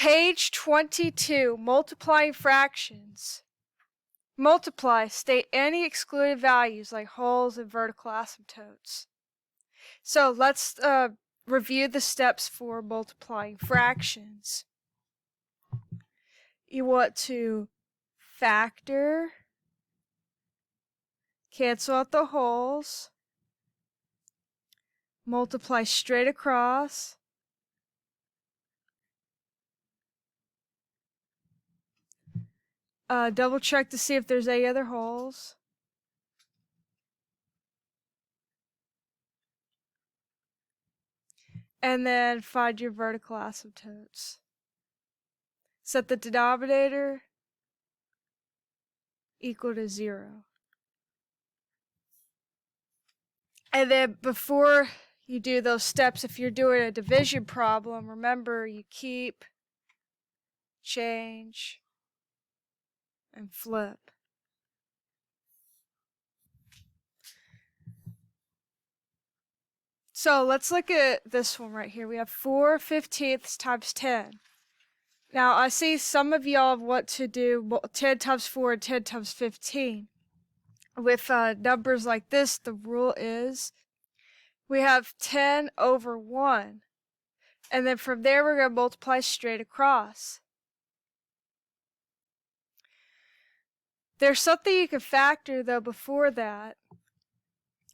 Page 22, multiplying fractions. Multiply, state any excluded values like wholes and vertical asymptotes. So let's review the steps for multiplying fractions. You want to factor, cancel out the wholes, multiply straight across, double check to see if there's any other wholes. And then find your vertical asymptotes. Set the denominator equal to 0. And then before you do those steps, if you're doing a division problem, remember you keep, change, and flip. So let's look at this one right here. We have 4/15 times 10. Now I see some of y'all want to do 10 times 4 and 10 times 15. With numbers like this, the rule is we have 10 over 1. And then from there we're going to multiply straight across. There's something you can factor though before that.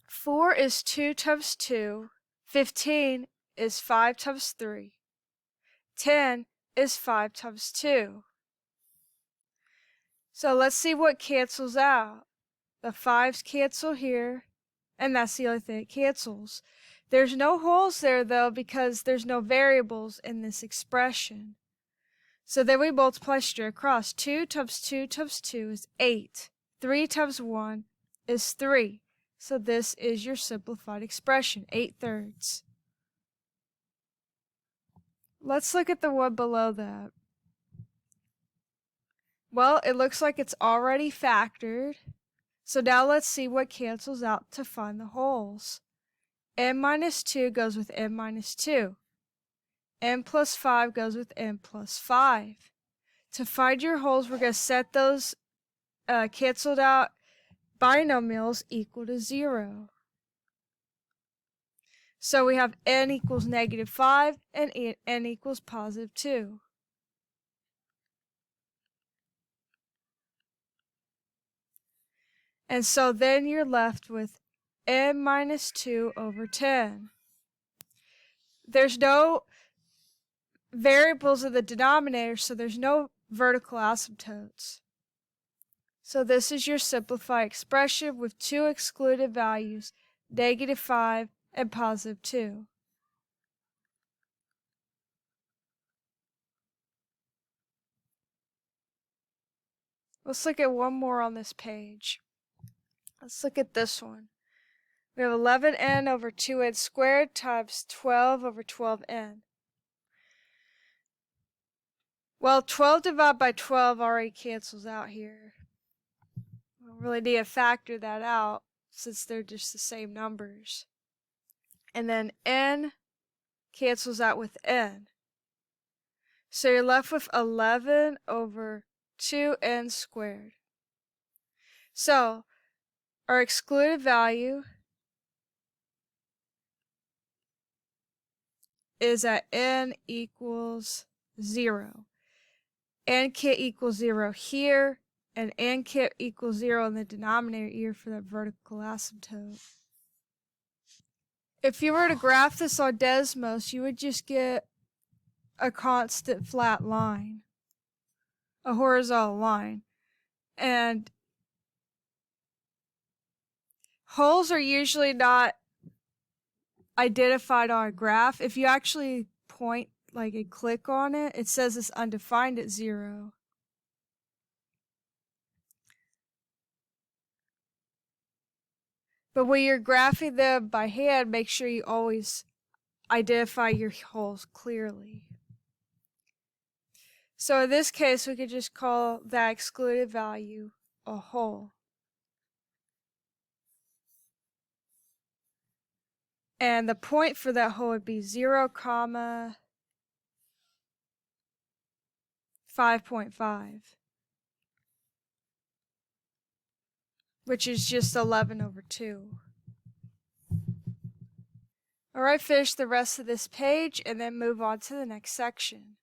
4 is 2 times 2. 15 is 5 times 3. 10 is 5 times 2. So let's see what cancels out. The 5's cancel here, and that's the only thing it cancels. There's no wholes there though because there's no variables in this expression. So then we multiply straight across. 2 times 2 times 2 is 8. 3 times 1 is 3. So this is your simplified expression, 8/3. Let's look at the one below that. Well, it looks like it's already factored. So now let's see what cancels out to find the wholes. n minus 2 goes with n minus 2. n plus 5 goes with n plus 5. To find your wholes, we're going to set those canceled out binomials equal to 0. So we have n equals -5 and n equals +2. And so then you're left with n minus 2 over 10. There's no variables in the denominator, so there's no vertical asymptotes. So this is your simplified expression with two excluded values, -5 and +2. Let's look at one more on this page. Let's look at this one. We have 11n over 2n squared times 12 over 12n. Well, 12 divided by 12 already cancels out here. We don't really need to factor that out since they're just the same numbers. And then n cancels out with n. So you're left with 11 over 2n squared. So our excluded value is at n equals 0. N can't equal 0 here, and n can't equal 0 in the denominator here for that vertical asymptote. If you were to graph this on Desmos, you would just get a constant flat line, a horizontal line. And holes are usually not identified on a graph. If you actually point like and click on it, it says it's undefined at 0. But when you're graphing them by hand, make sure you always identify your holes clearly. So in this case, we could just call that excluded value a hole. And the point for that hole would be 0, 5.5, which is just 11 over 2. Alright, finish the rest of this page and then move on to the next section.